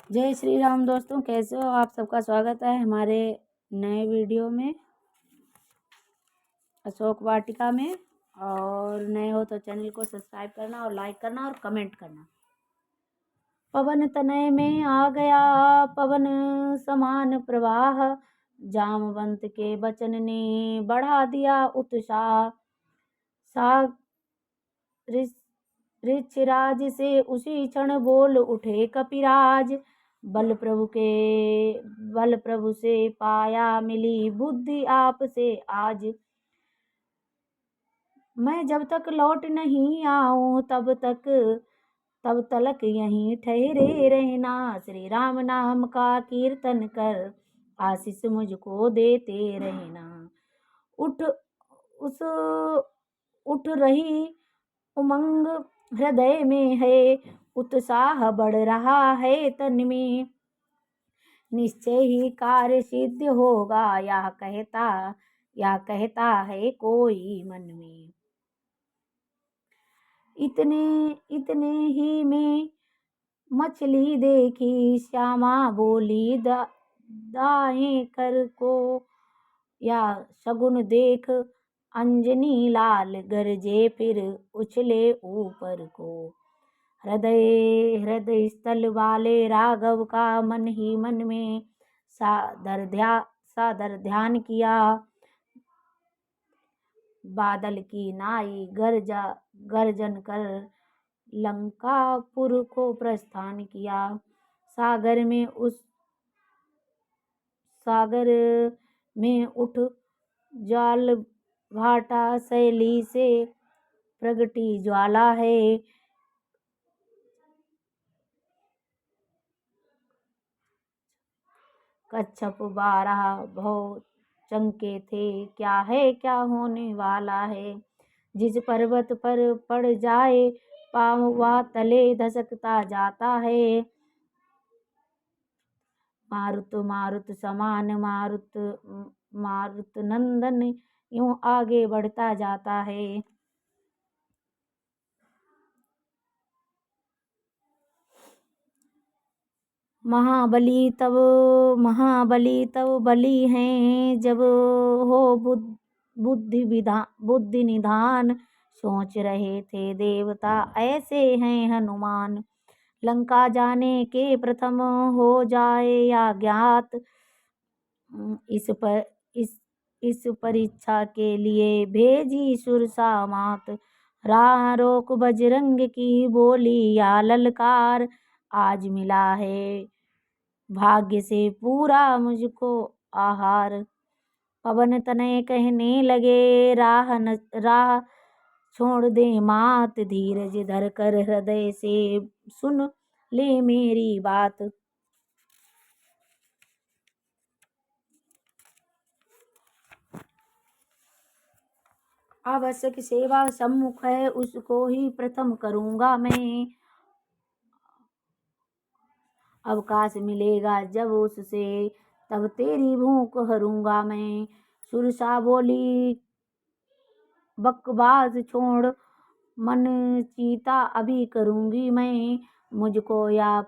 जय श्री राम दोस्तों, कैसे हो आप? सबका स्वागत है हमारे नए वीडियो में, अशोक वाटिका में। और नए हो तो चैनल को सब्सक्राइब करना और लाइक करना और कमेंट करना। पवन तनय में आ गया पवन समान प्रवाह, जामवंत के बचन ने बढ़ा दिया उत्साह। ऋषिराज से उसी क्षण बोल उठे कपिराज, बल प्रभु से पाया मिली बुद्धि आप से आज। मैं जब तक लौट नहीं आऊं तब तलक यहीं ठहरे रहना। श्री राम नाम का कीर्तन कर आशीष मुझको देते रहना। उठ रही उमंग हृदय में है, उत्साह बढ़ रहा है तन में। निश्चय ही कार्य सिद्ध होगा यह कहता है कोई मन में। इतने ही में मछली देखी श्यामा बोली दाएं कर को, या शगुन देख अंजनी लाल गरजे फिर उछले ऊपर को। हृदय स्थल वाले राघव का मन ही मन में सादर ध्यान किया। बादल की नाई गर्जन कर लंकापुर को प्रस्थान किया। सागर में उठ ज्वाल भाटा शैली से प्रगटी ज्वाला है। कच्छप 12 भव चमके थे, क्या होने वाला है। जिस पर्वत पर पड़ जाए पाँव वह तले धसकता जाता है। मारुत समान मारुत नंदन यूं आगे बढ़ता जाता है। महाबली तब बली हैं जब हो बुद्धि निधान। सोच रहे थे देवता ऐसे हैं हनुमान। लंका जाने के प्रथम हो जाए या ज्ञात, इस परीक्षा के लिए भेजी सुरसा मात। राह रोक बजरंग की बोली या ललकार, आज मिला है भाग्य से पूरा मुझको आहार। पवन तनय कहने लगे राह छोड़ दे मात, धीरज धर कर हृदय से सुन ले मेरी बात। आवश्यक सेवा सम्मुख है उसको ही प्रथम करूंगा मैं। अवकाश मिलेगा जब उससे तब तेरी भूख हरूंगा मैं। सुरसा बोली बकवास छोड़ मन चीता अभी करूंगी मैं। मुझको या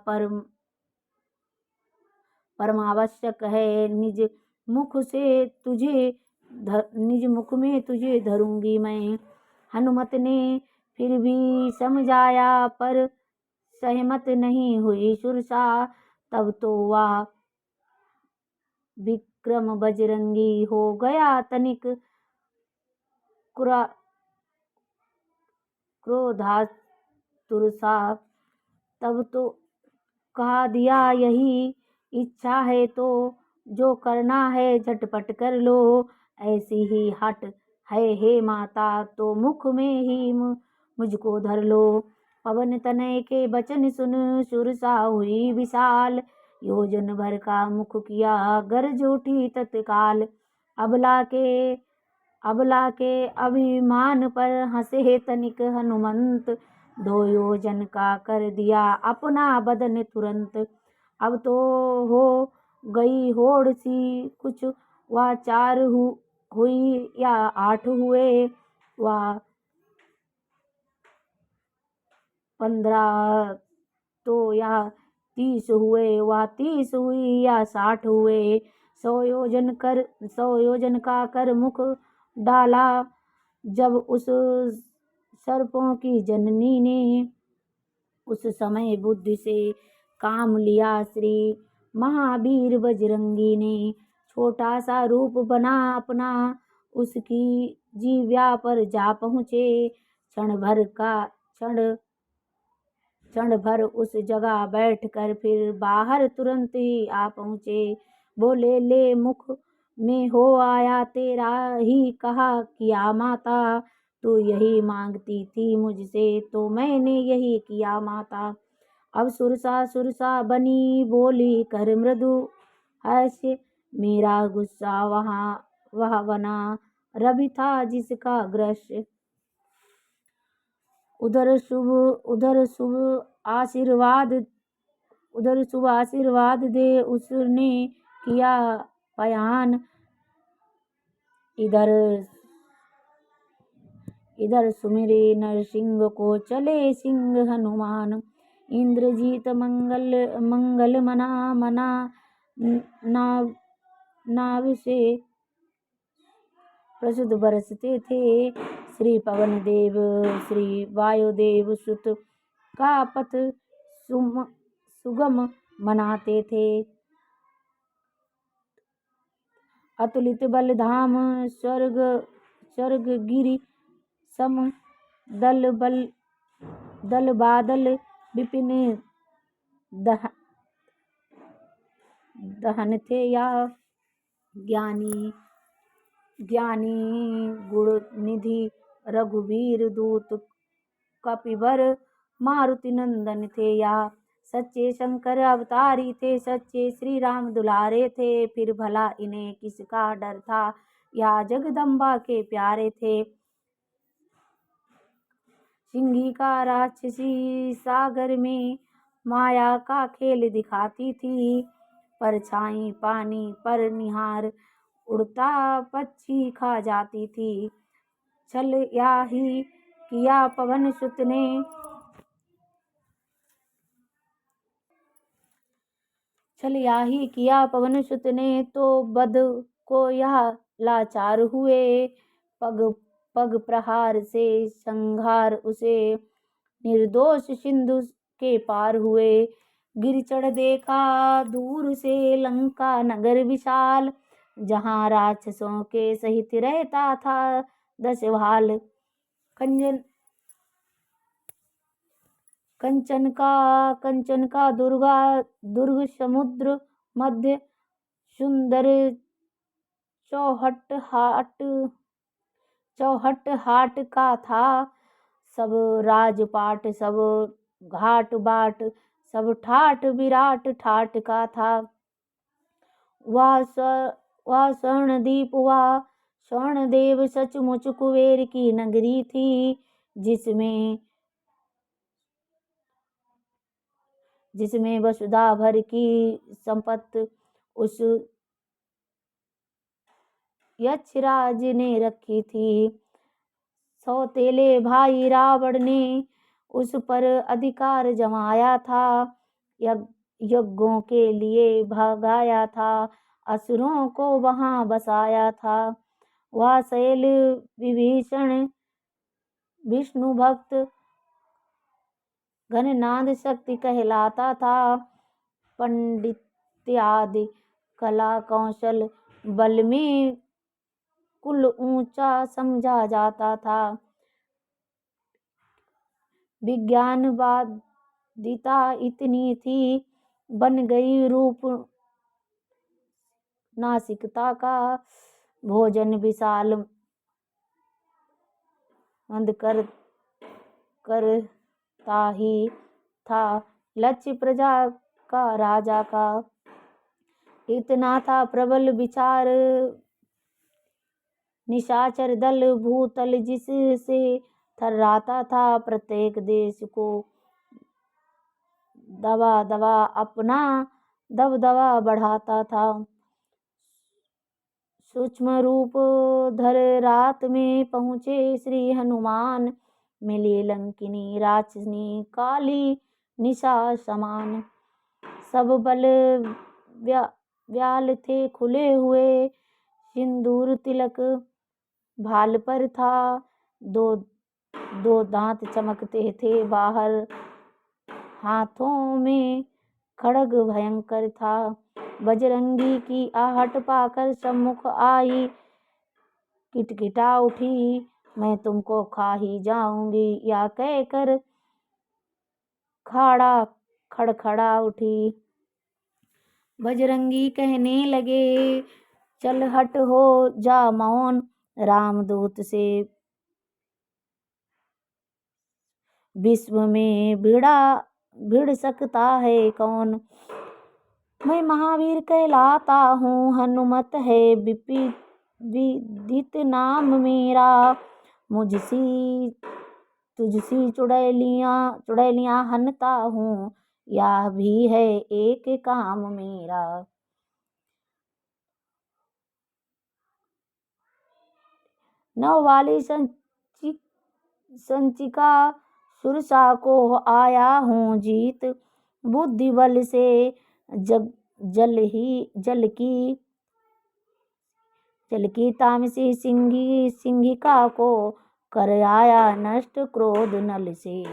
परमावश्यक है निज मुख में तुझे धरूंगी मैं। हनुमत ने फिर भी समझाया पर सहमत नहीं हुई सुरसा। तब तो वह विक्रम बजरंगी हो गया तनिक क्रोधातुरसा। तब तो कहा दिया यही इच्छा है तो जो करना है झटपट कर लो। ऐसी ही हट है हे माता तो मुख में ही मुझको धर लो। पवन तनय के बचन सुन सुरसा हुई विशाल, योजन भर का मुख किया गरज उठी तत्काल। अबला के अभिमान पर हंसे तनिक हनुमंत, 2 योजन का कर दिया अपना बदन तुरंत। अब तो हो गई होड़ सी कुछ, वह 4 हुई या 8 हुए, वह 15 तो या 30 हुए वा 30 हुई या 60 हुए, 100 योजन का कर मुख डाला। जब उस सर्पों की जननी ने उस समय बुद्धि से काम लिया, श्री महावीर बजरंगी ने छोटा सा रूप बना अपना, उसकी जीव्या पर जा पहुँचे। क्षण भर उस जगह बैठकर फिर बाहर तुरंत ही आ पहुँचे। बोले, ले मुख में हो आया तेरा ही कहा किया माता, तू यही मांगती थी मुझसे तो मैंने यही किया माता। अब सुरसा बनी बोली कर मृदु हास्य, मेरा गुस्सा वह बना रवि था जिसका ग्रस्य। उधर शुभ आशीर्वाद दे उसने किया पयान। इधर सुमिरे नरसिंह को चले सिंह हनुमान। इंद्रजीत मंगल मना नाव से प्रसुद बरसते थे। श्री पवन देव श्री वायुदेव सुत का पथ सुगम बनाते थे। अतुलित बल धाम स्वर्ग गिरि सम दल बादल विपिन दहन थे या ज्ञानी गुण निधि रघुवीर दूत कपिवर मारुति नंदन थे या सच्चे शंकर अवतारी थे, सच्चे श्री राम दुलारे थे। फिर भला इन्हें किसका डर था, या जगदम्बा के प्यारे थे। सिंही का राक्षसी सागर में माया का खेल दिखाती थी, परछाई पानी पर निहार उड़ता पक्षी खा जाती थी। छल या ही किया पवन सुत ने तो बद को यह लाचार हुए। पग प्रहार से संहार उसे निर्दोष सिंधु के पार हुए। गिर चढ़ देखा दूर से लंका नगर विशाल, जहाँ राक्षसों के सहित रहता था 10 भाल। कंचन का दुर्ग समुद्र मध्य सुंदर चौहट हाट का था। सब राजपाट सब घाट बाट सब ठाट विराट ठाट का था। वह स्वर्णदीप वह स्वर्णदेव सचमुच कुबेर की नगरी थी, जिसमें वसुधा भर की संपत्ति उस यक्षराज ने रखी थी। सौतेले भाई रावण ने उस पर अधिकार जमाया था, यज्ञों के लिए भगाया था, असुरों को वहां बसाया था। वह शैल विभीषण विष्णु भक्त घननाद शक्ति कहलाता था। पंडित्यादि कला कौशल बल में कुल ऊंचा समझा जाता था। विज्ञानवादिता इतनी थी, बन गई रूप नासिकता का। भोजन विशाल मंद करता ही था, लक्ष्य प्रजा का राजा का। इतना था प्रबल विचार निशाचर दल भूतल, जिससे थर्राता था प्रत्येक देश को अपना दबदबा बढ़ाता था। सूक्ष्म रूप धर रात में पहुँचे श्री हनुमान, मिली लंकिनी राक्षसनी काली निशा समान। सब बल व्याल थे खुले हुए, सिंदूर तिलक भाल पर था, दो दो दांत चमकते थे बाहर, हाथों में खड्ग भयंकर था। बजरंगी की आहट पाकर सम्मुख आई, किटकिटा उठी, मैं तुमको खा ही जाऊंगी, या कहकर खाड़ा खड़खड़ा उठी। बजरंगी कहने लगे, चल हट हो जा मौन, रामदूत से विश्व में भिड़ सकता है कौन। मैं महावीर कहलाता हूँ, हनुमत है विदित नाम मेरा, तुझसी चुड़ैलियाँ हनता हूँ, यह भी है एक काम मेरा। नव वाली संचिका सुरसा को आया हूँ जीत, बुद्धि बल से जल की तामसी सिंहिका को कर आया नष्ट क्रोध नल से।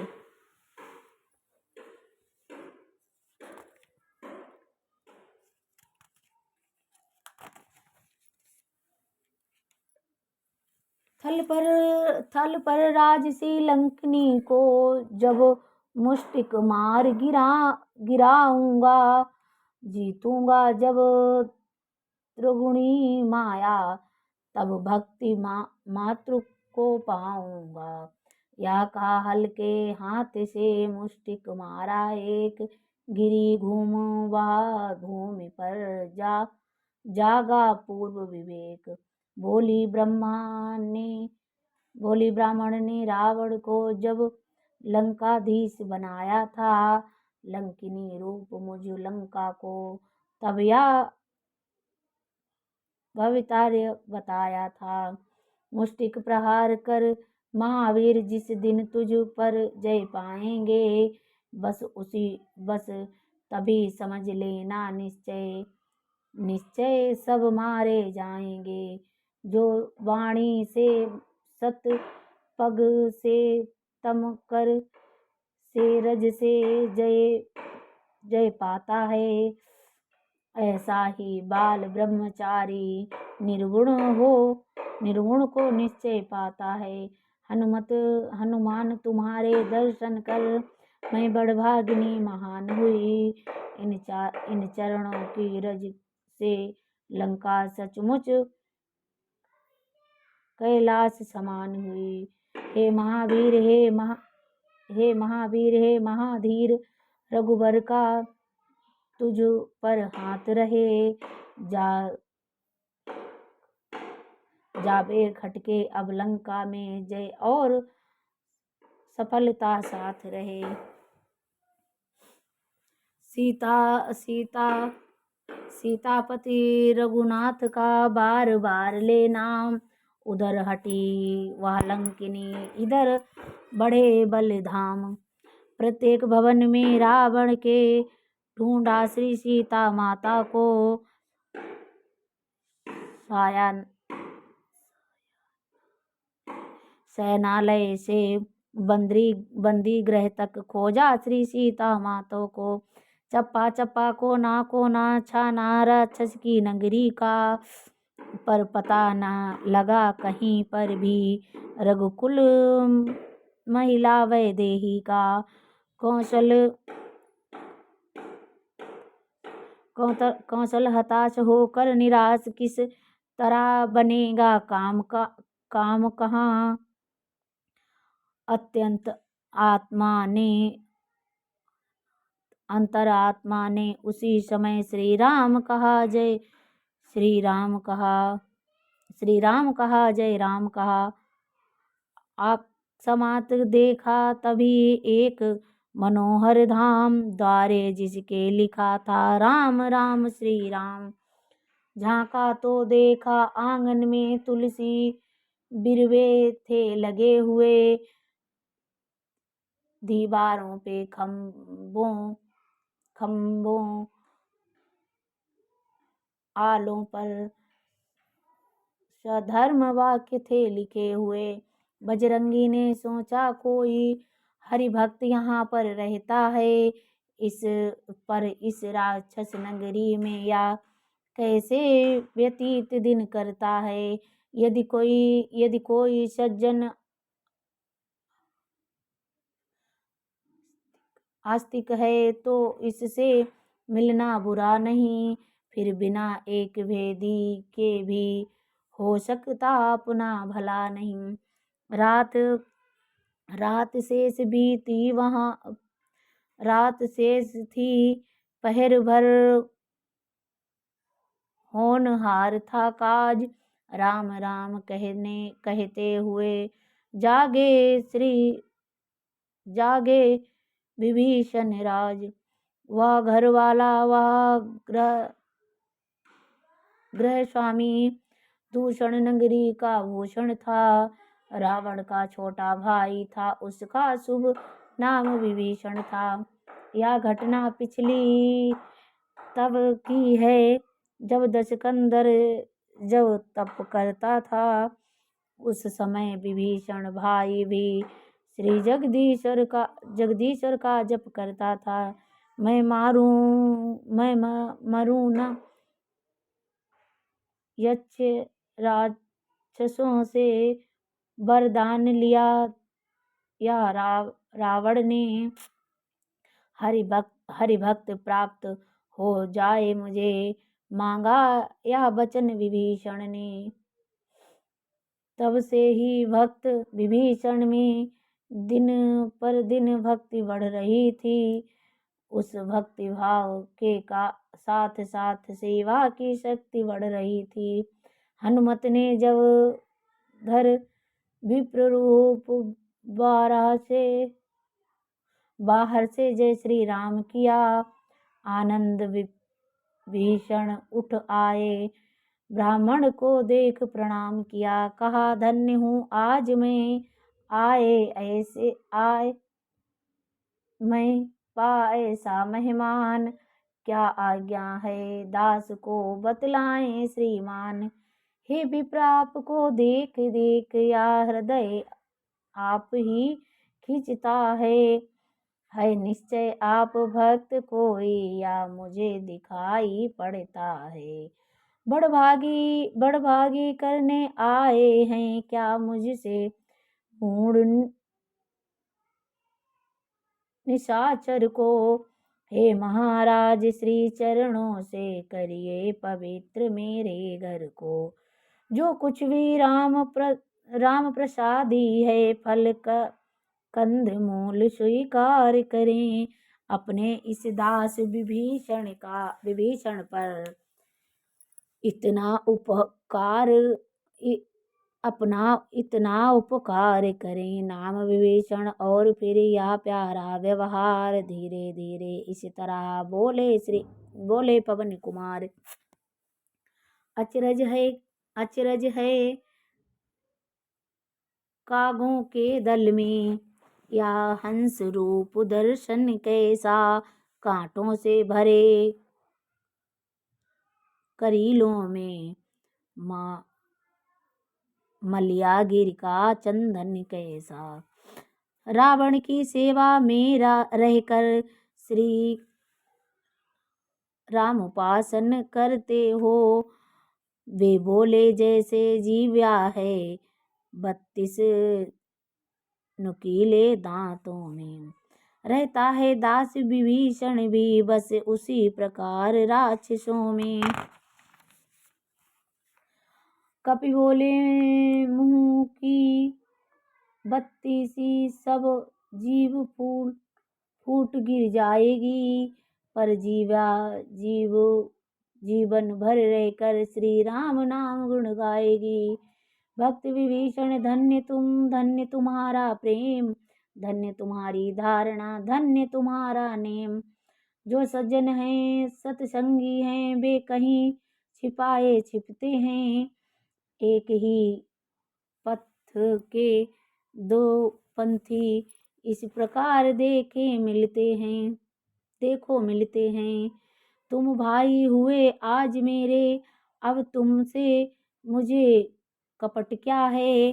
थल पर राजसी लंकनी को जब मुष्टिक मार गिराऊंगा, जीतूंगा जब त्रिगुणी माया, तब भक्ति मातृ को पाऊंगा। या का हल्के हाथ से मुष्टिक मारा एक, गिरी घूम वह भूमि पर जागा पूर्व विवेक। बोली ब्राह्मण ने रावण को जब लंकाधीश बनाया था, लंकिनी रूप मुझ लंका को तब यह भवितार्य बताया था। मुष्टिक प्रहार कर महावीर जिस दिन तुझ पर जय पाएंगे, बस तभी समझ लेना निश्चय सब मारे जाएंगे। जो वाणी से सत, पग से तम, कर से रज से जय पाता है, ऐसा ही बाल ब्रह्मचारी निर्गुण को निश्चय पाता है। हनुमान तुम्हारे दर्शन कर मैं बड़भागिनी महान हुई, इन चरणों की रज से लंका सचमुच कैलाश समान हुई। हे महावीर हे महाधीर, रघुबर का तुझ पर हाथ रहे, जाबे खटके अब लंका में जय और सफलता साथ रहे। सीतापति रघुनाथ का बार बार ले नाम, उधर हटी वह लंकिनी, इधर बढ़े बलधाम। प्रत्येक भवन में रावण के ढूंढा श्री सीता माता को, शयनालय से बंदी गृह तक खोजा श्री सीता माता को। चप्पा चप्पा कोना छाना राक्षस की नगरी का, पर पता न लगा कहीं पर भी रघुकुल महिला वैदेही का। कौशल हताश होकर निराश, किस तरह बनेगा काम कहाँ। अंतरात्मा ने उसी समय श्री राम कहा जय राम कहा। समात देखा तभी एक मनोहर धाम, द्वारे जिसके लिखा था राम राम श्री राम। झांका तो देखा आंगन में तुलसी बिरवे थे लगे हुए, दीवारों पे खम्भों आलों पर सधर्म वाक्य थे लिखे हुए। बजरंगी ने सोचा कोई हरिभक्त यहाँ पर रहता है, इस राक्षस नगरी में या कैसे व्यतीत दिन करता है। यदि कोई सज्जन आस्तिक है तो इससे मिलना बुरा नहीं, फिर बिना एक भेदी के भी हो सकता अपना भला नहीं। रात शेष बीती वहाँ, रात शेष थी पहर भर होनहार था काज। राम राम कहते हुए जागे विभीषण राज। वह घर वाला, वह गृह स्वामी दूषण नगरी का भूषण था। रावण का छोटा भाई था, उसका शुभ नाम विभीषण था। यह घटना पिछली तब की है जब दशकंदर जब तप करता था। उस समय विभीषण भाई भी श्री जगदीश्वर का जप करता था। मैं मरूं न यक्ष राक्षसों से वरदान लिया या रावण ने। हरिभक्त प्राप्त हो जाए मुझे, मांगा यह वचन विभीषण ने। तब से ही भक्त विभीषण में दिन पर दिन भक्ति बढ़ रही थी। उस भक्ति भाव के साथ साथ सेवा की शक्ति बढ़ रही थी। हनुमत ने जब धर विप्र रूप बाहर से जय श्री राम किया, आनंद विभीषण उठ आए, ब्राह्मण को देख प्रणाम किया, कहा धन्य हूँ आज मैं पा ऐसा मेहमान। क्या आज्ञा है दास को बतलाएं श्रीमान। हे विप्राप को देख देख या हृदय आप ही खिंचता है निश्चय आप भक्त कोई या मुझे दिखाई पड़ता है। बड़भागी करने आए हैं क्या मुझसे मूढ़ निशाचर को। हे महाराज श्री चरणों से करिए पवित्र मेरे घर को। जो कुछ भी राम प्रसादी है, फल का कंद मूल स्वीकार करें। अपने इस दास विभीषण पर इतना उपकार करें। नाम विभीषण और फिर यह प्यारा व्यवहार। धीरे धीरे इस तरह बोले पवन कुमार। अचरज है कागों के दल में, या हंस रूप दर्शन कैसा। कांटों से भरे करीलों में मलयागिर का चंदन कैसा। रावण की सेवा में रहकर श्री राम उपासन करते हो। वे बोले जैसे जीव्या है 32 नुकीले दांतों में। रहता है दास विभीषण भी बस उसी प्रकार राक्षसों में। कपि बोले मुँह की बत्ती सी सब जीव फूट गिर जाएगी, पर जीवन भर रहकर श्री राम नाम गुण गाएगी। भक्त विभीषण धन्य तुम्हारा प्रेम, धन्य तुम्हारी धारणा, धन्य तुम्हारा नेम। जो सज्जन हैं सत्संगी हैं, वे कहीं छिपाए छिपते हैं। एक ही पथ के दो पंथी इस प्रकार देखे मिलते हैं। देखो मिलते हैं। तुम भाई हुए आज मेरे, अब तुमसे मुझे कपट क्या है।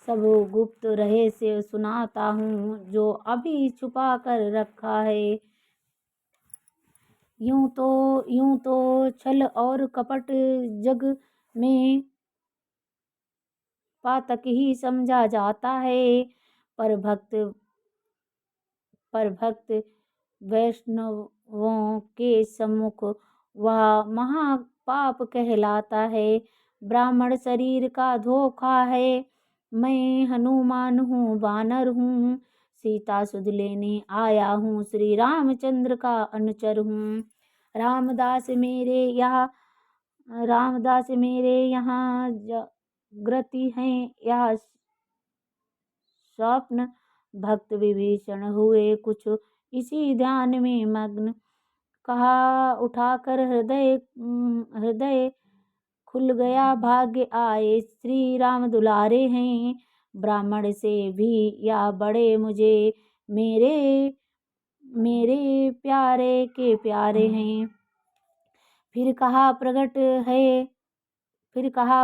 सब गुप्त रहस्य सुनाता हूँ जो अभी छुपा कर रखा है। यूं तो छल और कपट जग में पातक ही समझा जाता है। पर भक्त वैष्णवों के सम्मुख वह महापाप कहलाता है। ब्राह्मण शरीर का धोखा है। मैं हनुमान हूँ, वानर हूँ, सीता सुध लेने आया हूँ, श्री रामचंद्र का अनुचर हूँ। रामदास मेरे यहाँ जागृति हैं, यह स्वप्न। भक्त विभीषण हुए कुछ इसी ध्यान में मग्न, कहा उठाकर हृदय खुल गया, भाग्य आए श्री राम दुलारे हैं। ब्राह्मण से भी या बड़े मुझे मेरे मेरे प्यारे के प्यारे हैं। फिर कहा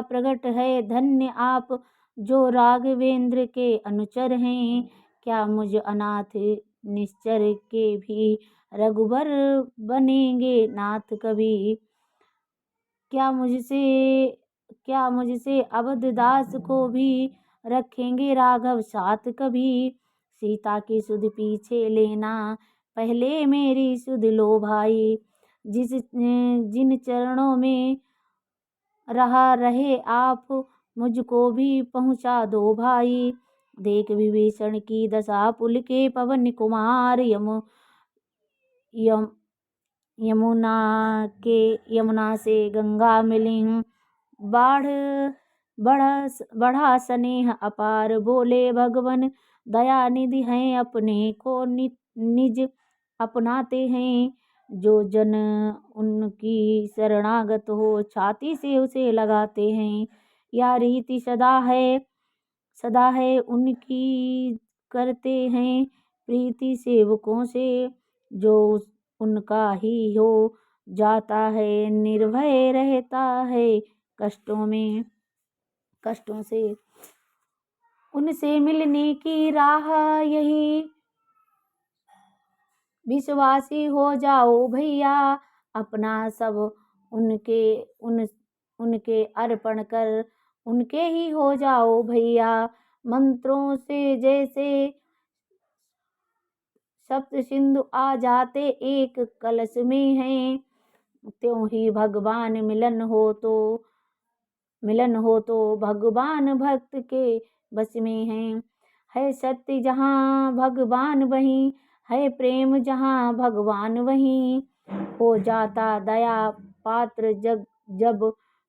प्रगट है धन्य आप जो राघवेंद्र के अनुचर हैं। क्या मुझ अनाथ निश्चर के भी रघुबर बनेंगे नाथ कभी। क्या मुझसे अवध दास को भी रखेंगे राघव साथ कभी। सीता की सुध पीछे लेना, पहले मेरी सुध लो भाई। जिन चरणों में रहे आप, मुझको भी पहुँचा दो भाई। देख विभीषण की दशा, पुल के पवन कुमार, यमुना से गंगा मिली, बढ़ा स्नेह अपार। बोले भगवन दया निधि हैं, अपने को निज अपनाते हैं। जो जन उनकी शरणागत हो, छाती से उसे लगाते हैं। यह रीति सदा है उनकी, करते हैं प्रीति सेवकों से। जो उनका ही हो जाता है, निर्भय रहता है कष्टों से। उनसे मिलने की राह यही, विश्वासी हो जाओ भैया। अपना सब उनके अर्पण कर, उनके ही हो जाओ भैया। मंत्रों से जैसे सप्त सिंधु आ जाते एक कलश में हैं, त्यों ही भगवान मिलन हो तो भगवान भक्त के बस में है सत्य जहाँ भगवान वहीं, है प्रेम जहाँ भगवान वहीं। हो जाता दया पात्र जब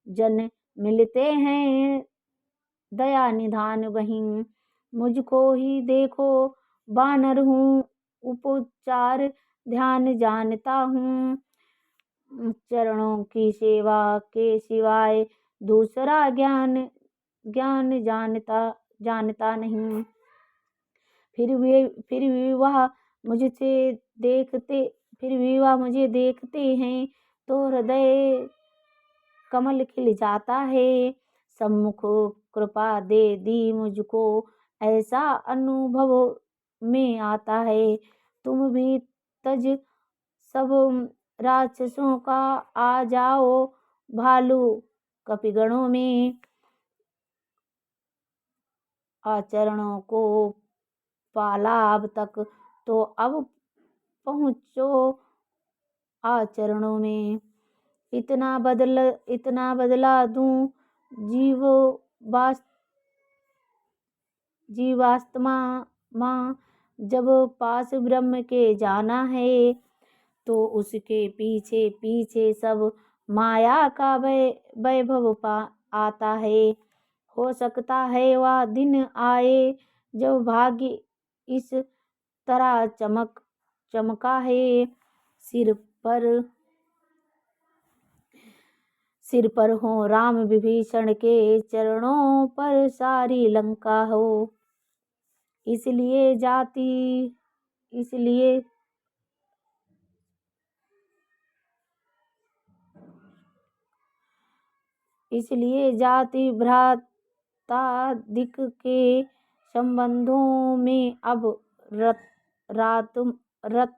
जन मिलते हैं, दया निधान वहीं। मुझको ही देखो, वानर हूँ, उपचार ध्यान जानता हूँ। चरणों की सेवा के सिवाय दूसरा ज्ञान जानता नहीं। फिर भी वह मुझे देखते हैं तो हृदय कमल खिल जाता है। सम्मुख कृपा दे दी मुझको, ऐसा अनुभव में आता है। तुम भी तज सब राक्षसों का, आ जाओ भालू कपिगणों में। आचरणों को पाला अब तक, तो अब पहुँचो आचरणों में। इतना बदला दूं जीवात्मा माँ, जब पास ब्रह्म के जाना है तो उसके पीछे पीछे सब माया का वैभव आता है। हो सकता है वह दिन आए जब भाग्य इस तरह चमका है। सिर पर हो राम विभीषण के, चरणों पर सारी लंका हो। इसलिए इसलिए जाति भ्रातादिक के संबंधों में अब रत